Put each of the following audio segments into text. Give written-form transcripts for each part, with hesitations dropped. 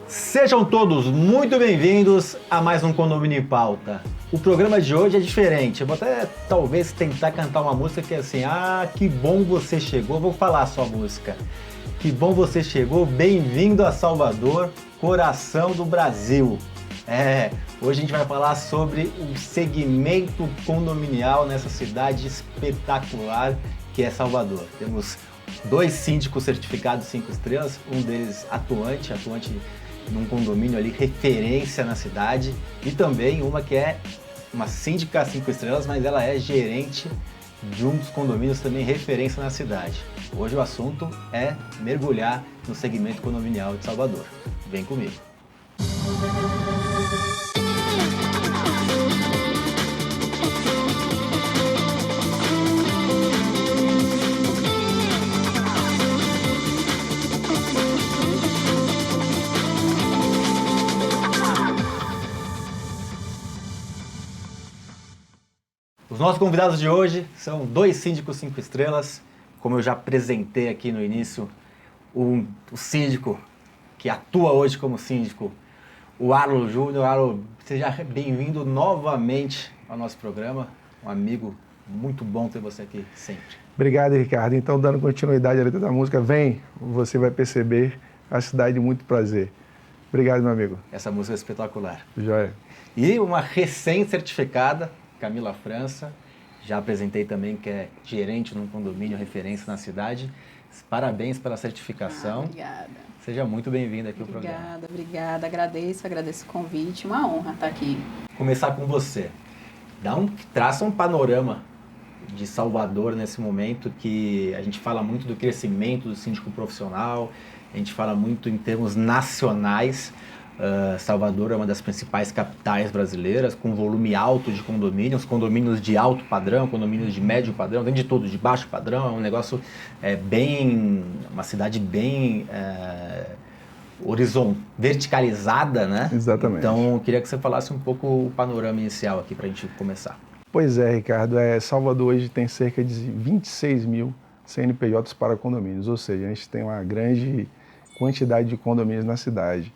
Sejam todos muito bem-vindos a mais um Condomínio em Pauta. O programa de hoje é diferente. Eu vou até talvez tentar cantar uma música que é assim: ah, que bom você chegou. Vou falar a sua música. Que bom você chegou, bem-vindo a Salvador, coração do Brasil. Hoje a gente vai falar sobre o segmento condominial nessa cidade espetacular que é Salvador. Temos 2 síndicos certificados 5 estrelas, um deles atuante num condomínio ali, referência na cidade, e também uma que é uma síndica 5 estrelas, mas ela é gerente de um dos condomínios também referência na cidade. Hoje o assunto é mergulhar no segmento condominial de Salvador. Vem comigo. Os nossos convidados de hoje são 2 síndicos 5 estrelas. Como eu já apresentei aqui no início, o síndico que atua hoje como síndico, o Arlo Júnior. Arlo, seja bem-vindo novamente ao nosso programa. Um amigo, muito bom ter você aqui sempre. Obrigado, Ricardo. Então, dando continuidade à letra da música, vem, você vai perceber a cidade de muito prazer. Obrigado, meu amigo. Essa música é espetacular. Joia. E uma recém-certificada, Camila França, já apresentei também, que é gerente num condomínio, referência na cidade. Parabéns pela certificação. Obrigada. Seja muito bem-vinda aqui ao programa. Obrigada. Agradeço o convite. Uma honra estar aqui. Começar com você. Traça um panorama de Salvador nesse momento, que a gente fala muito do crescimento do síndico profissional, a gente fala muito em termos nacionais. Salvador é uma das principais capitais brasileiras, com volume alto de condomínios de alto padrão, condomínios de médio padrão, tem de tudo, de baixo padrão. É um negócio uma cidade bem verticalizada, né? Exatamente. Então, eu queria que você falasse um pouco o panorama inicial aqui para a gente começar. Pois é, Ricardo, Salvador hoje tem cerca de 26 mil CNPJs para condomínios, ou seja, a gente tem uma grande quantidade de condomínios na cidade.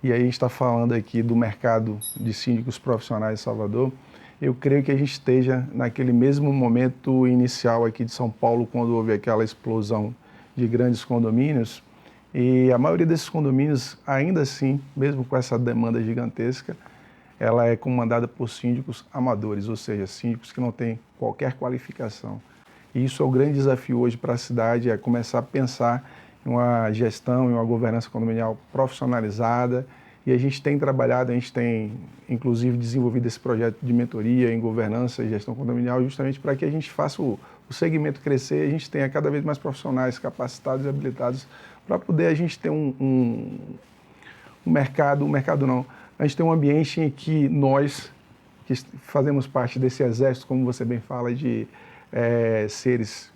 E aí a gente está falando aqui do mercado de síndicos profissionais de Salvador. Eu creio que a gente esteja naquele mesmo momento inicial aqui de São Paulo, quando houve aquela explosão de grandes condomínios. E a maioria desses condomínios, ainda assim, mesmo com essa demanda gigantesca, ela é comandada por síndicos amadores, ou seja, síndicos que não têm qualquer qualificação. E isso é o grande desafio hoje para a cidade, é começar a pensar em uma gestão, em uma governança condominial profissionalizada. E a gente tem trabalhado, a gente tem inclusive desenvolvido esse projeto de mentoria em governança e gestão condominial justamente para que a gente faça o segmento crescer e a gente tenha cada vez mais profissionais capacitados e habilitados para poder a gente ter um mercado não, a gente tem um ambiente em que nós, que fazemos parte desse exército, como você bem fala, de seres,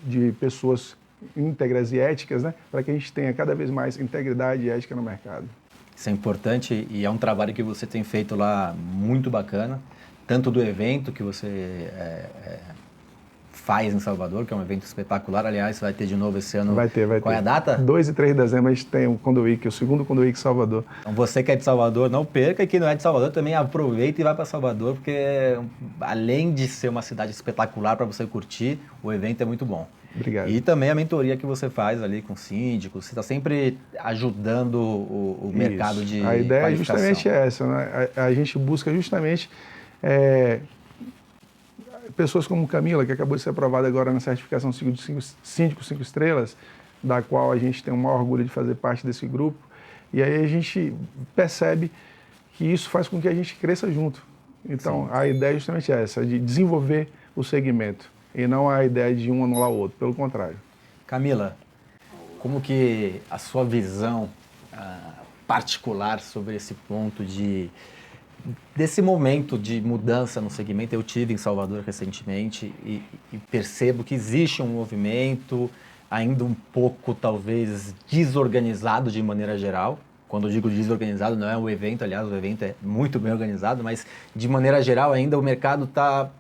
de pessoas íntegras e éticas, né, para que a gente tenha cada vez mais integridade e ética no mercado. Isso é importante e é um trabalho que você tem feito lá muito bacana, tanto do evento que você faz em Salvador, que é um evento espetacular. Aliás, vai ter de novo esse ano. Vai ter. Qual é a data? 2 e 3 de dezembro a gente tem o Condoweek, o segundo Condoweek Salvador. Então você que é de Salvador, não perca, e quem não é de Salvador também aproveita e vai para Salvador, porque além de ser uma cidade espetacular para você curtir, o evento é muito bom. Obrigado. E também a mentoria que você faz ali com síndicos, você está sempre ajudando o mercado de A ideia é qualificação. justamente essa, né? A gente busca justamente pessoas como Camila, que acabou de ser aprovada agora na certificação Síndico 5 estrelas, da qual a gente tem o maior orgulho de fazer parte desse grupo. E aí a gente percebe que isso faz com que a gente cresça junto. Então, a ideia é justamente essa, de desenvolver o segmento. E não a ideia de um anular o outro, pelo contrário. Camila, como que a sua visão particular sobre esse ponto desse momento de mudança no segmento? Eu tive em Salvador recentemente e percebo que existe um movimento ainda um pouco, talvez, desorganizado de maneira geral. Quando eu digo desorganizado, não é o evento, aliás, o evento é muito bem organizado, mas de maneira geral ainda o mercado está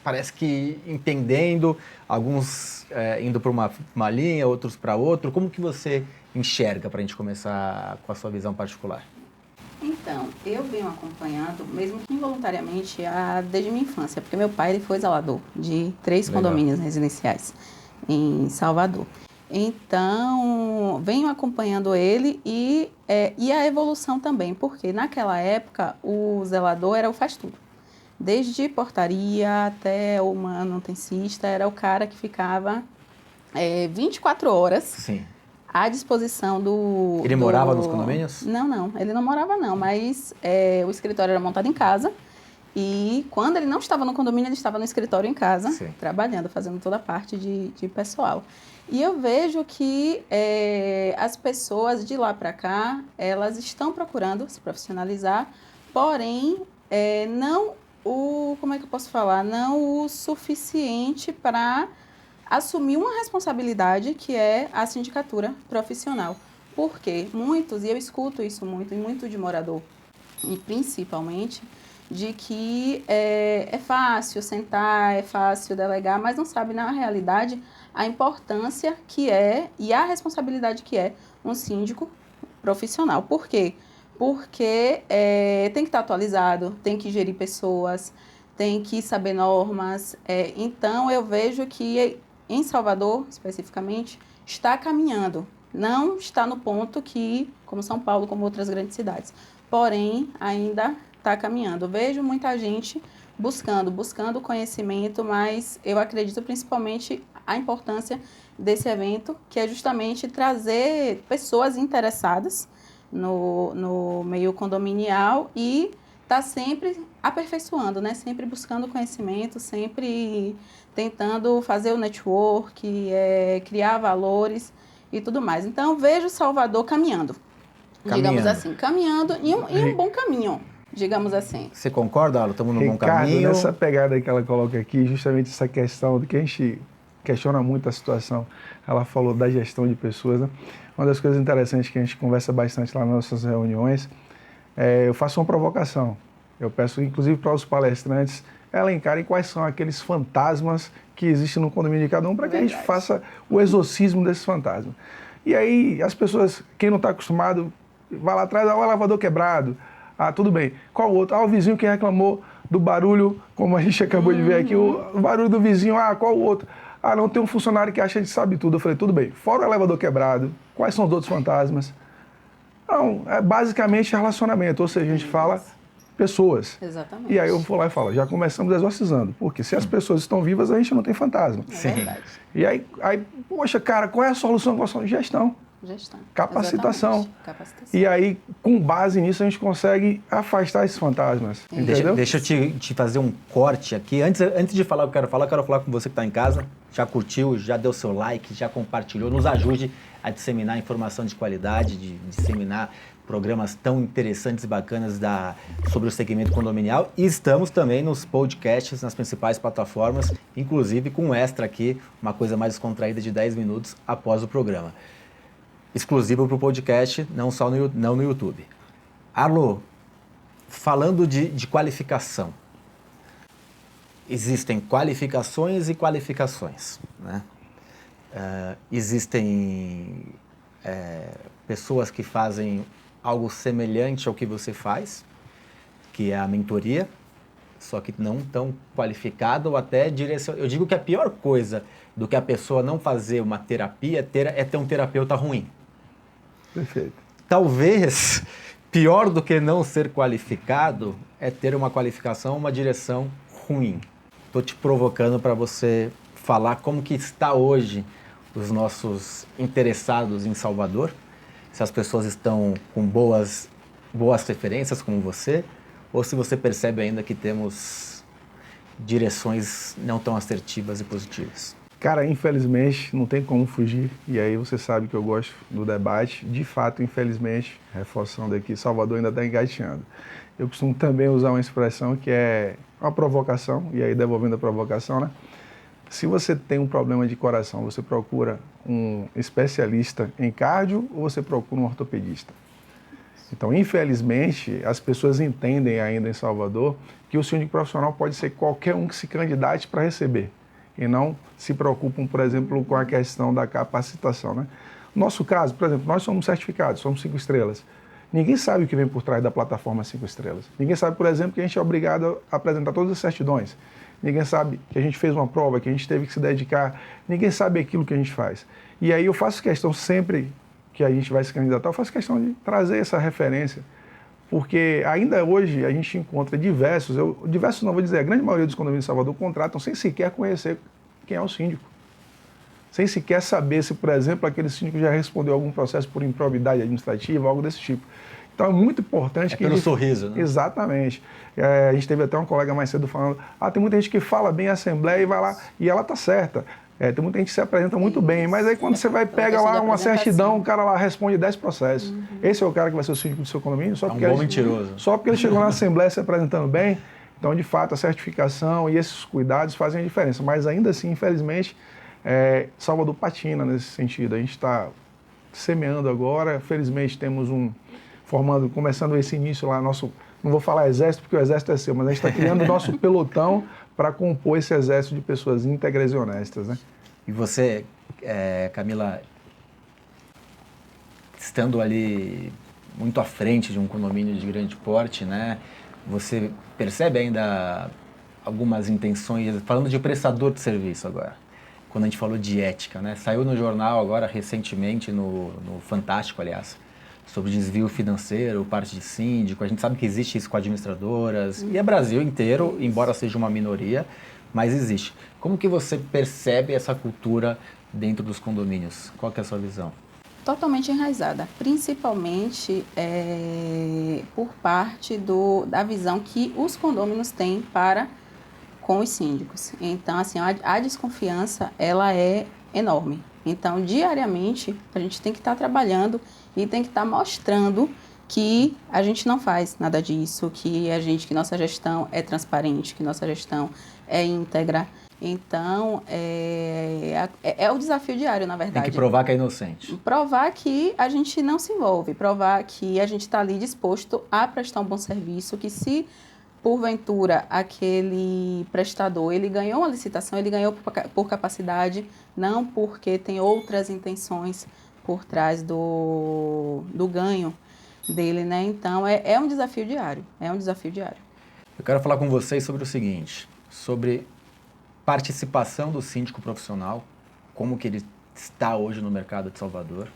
parece que entendendo, alguns indo para uma linha, outros para outra. Como que você enxerga para a gente começar com a sua visão particular? Então, eu venho acompanhando, mesmo que involuntariamente, desde minha infância, porque meu pai ele foi zelador de 3 Legal. condomínios residenciais em Salvador. Então, venho acompanhando ele e a evolução também, porque naquela época o zelador era o faz tudo. Desde portaria até o manutencista, era o cara que ficava 24 horas Sim. à disposição do... Ele morava nos condomínios? Não, ele não morava não, mas o escritório era montado em casa e quando ele não estava no condomínio, ele estava no escritório em casa, Sim. trabalhando, fazendo toda a parte de pessoal. E eu vejo que as pessoas de lá para cá, elas estão procurando se profissionalizar, porém, não o, como é que eu posso falar? Não o suficiente para assumir uma responsabilidade que é a sindicatura profissional. Porque muitos, e eu escuto isso muito, e muito de morador, e principalmente, de que é fácil sentar, é fácil delegar, mas não sabe, na realidade, a importância que é e a responsabilidade que é um síndico profissional. Por quê? Porque tem que estar atualizado, tem que gerir pessoas, tem que saber normas. Então, eu vejo que em Salvador, especificamente, está caminhando. Não está no ponto que, como São Paulo, como outras grandes cidades. Porém, ainda está caminhando. Eu vejo muita gente buscando conhecimento, mas eu acredito principalmente a importância desse evento, que é justamente trazer pessoas interessadas no meio condominial e tá sempre aperfeiçoando, né? Sempre buscando conhecimento, sempre tentando fazer o network, criar valores e tudo mais. Então, vejo Salvador caminhando. Digamos assim, caminhando em um bom caminho, digamos assim. Você concorda, Alan? Estamos no bom Ricardo, caminho? nessa pegada que ela coloca aqui, justamente essa questão do que a gente questiona muito a situação, ela falou da gestão de pessoas, né? Uma das coisas interessantes que a gente conversa bastante lá nas nossas reuniões, eu faço uma provocação. Eu peço, inclusive, para os palestrantes elencarem quais são aqueles fantasmas que existem no condomínio de cada um, para que a gente faça o exorcismo desses fantasmas. E aí, as pessoas, quem não está acostumado, vai lá atrás, o elevador quebrado. Ah, tudo bem. Qual o outro? Ah, o vizinho que reclamou do barulho, como a gente acabou de ver aqui, o barulho do vizinho. Ah, qual o outro? Ah, não, tem um funcionário que acha que sabe tudo. Eu falei, tudo bem. Fora o elevador quebrado, quais são os outros fantasmas? Não, é basicamente relacionamento, ou seja, a gente fala pessoas. Exatamente. E aí eu vou lá e falo, já começamos exorcizando, porque se as pessoas estão vivas, a gente não tem fantasma. É verdade. E aí, poxa, cara, qual é a solução? Qual é a solução? Gestão. Gestão. Capacitação. Exatamente. Capacitação. E aí, com base nisso, a gente consegue afastar esses fantasmas. Entendeu? Deixa eu te fazer um corte aqui. Antes de falar o que eu quero falar com você que está em casa. Já curtiu, já deu seu like, já compartilhou. Nos ajude a disseminar informação de qualidade, de disseminar programas tão interessantes e bacanas sobre o segmento condominial. E estamos também nos podcasts, nas principais plataformas, inclusive com um extra aqui, uma coisa mais descontraída de 10 minutos após o programa. Exclusivo para o podcast, não no YouTube. Arlo, falando de qualificação, existem qualificações e qualificações, né? Existem pessoas que fazem algo semelhante ao que você faz, que é a mentoria, só que não tão qualificado ou até direcionado. Eu digo que a pior coisa do que a pessoa não fazer uma terapia é ter um terapeuta ruim. Perfeito. Talvez pior do que não ser qualificado é ter uma qualificação, uma direção ruim. Estou te provocando para você falar como que está hoje os nossos interessados em Salvador, se as pessoas estão com boas referências como você, ou se você percebe ainda que temos direções não tão assertivas e positivas. Cara, infelizmente, não tem como fugir, e aí você sabe que eu gosto do debate. De fato, infelizmente, reforçando aqui, Salvador ainda está engateando. Eu costumo também usar uma expressão que é uma provocação, e aí devolvendo a provocação, né? Se você tem um problema de coração, você procura um especialista em cardio ou você procura um ortopedista? Então, infelizmente, as pessoas entendem ainda em Salvador que o síndico profissional pode ser qualquer um que se candidate para receber. E não se preocupam, por exemplo, com a questão da capacitação, né? No nosso caso, por exemplo, nós somos certificados, somos 5 estrelas. Ninguém sabe o que vem por trás da plataforma 5 estrelas. Ninguém sabe, por exemplo, que a gente é obrigado a apresentar todas as certidões. Ninguém sabe que a gente fez uma prova, que a gente teve que se dedicar. Ninguém sabe aquilo que a gente faz. E aí eu faço questão sempre que a gente vai se candidatar, eu faço questão de trazer essa referência. Porque ainda hoje a gente encontra diversos não vou dizer, a grande maioria dos condomínios de Salvador contratam sem sequer conhecer quem é o síndico. Sem sequer saber se, por exemplo, aquele síndico já respondeu algum processo por improbidade administrativa, algo desse tipo. Então é muito importante que... Pelo sorriso, né? Exatamente. A gente teve até um colega mais cedo falando, tem muita gente que fala bem a Assembleia e vai lá, e ela tá certa. Tem muita gente que se apresenta muito bem, mas aí quando você vai, pega lá uma certidão, o cara lá responde 10 processos. Uhum. Esse é o cara que vai ser o síndico do seu condomínio? Só porque um bom mentiroso. Só porque ele chegou na Assembleia se apresentando bem. Então, de fato, a certificação e esses cuidados fazem a diferença. Mas ainda assim, infelizmente, Salvador patina nesse sentido. A gente está semeando agora, felizmente temos começando esse início lá, não vou falar exército, porque o exército é seu, mas a gente está criando o nosso pelotão para compor esse exército de pessoas íntegras e honestas, né? E você, Camila, estando ali muito à frente de um condomínio de grande porte, né? Você percebe ainda algumas intenções, falando de prestador de serviço agora, quando a gente falou de ética, né? Saiu no jornal agora, recentemente, no Fantástico, aliás, sobre desvio financeiro, parte de síndico. A gente sabe que existe isso com administradoras, e é Brasil inteiro, embora seja uma minoria, mas existe. Como que você percebe essa cultura dentro dos condomínios? Qual que é a sua visão? Totalmente enraizada, principalmente por parte da visão que os condôminos têm para com os síndicos. Então, assim, a desconfiança, ela é enorme. Então, diariamente, a gente tem que estar trabalhando e tem que estar mostrando que a gente não faz nada disso, que nossa gestão é transparente, que nossa gestão é íntegra. Então, é o desafio diário, na verdade. Tem que provar que é inocente. Provar que a gente não se envolve, provar que a gente está ali disposto a prestar um bom serviço, que se porventura aquele prestador, ele ganhou uma licitação, ele ganhou por capacidade, não porque tem outras intenções por trás do ganho dele, né? Então, é um desafio diário, Eu quero falar com vocês sobre o seguinte, sobre participação do síndico profissional, como que ele está hoje no mercado de Salvador,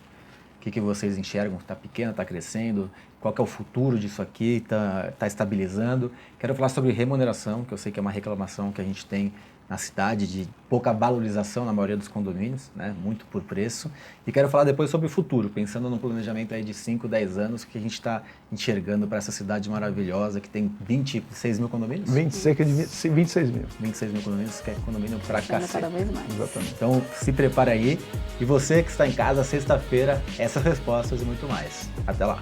o que vocês enxergam, está pequeno, está crescendo, qual que é o futuro disso aqui, está estabilizando. Quero falar sobre remuneração, que eu sei que é uma reclamação que a gente tem na cidade, de pouca valorização na maioria dos condomínios, né? Muito por preço. E quero falar depois sobre o futuro, pensando no planejamento aí de 5, 10 anos que a gente está enxergando para essa cidade maravilhosa, que tem 26 mil condomínios? Cerca de 26 mil. 26 mil condomínios, que é condomínio para cacete. Cada vez mais. Exatamente. Então, se prepara aí. E você que está em casa, sexta-feira, essas respostas e muito mais. Até lá.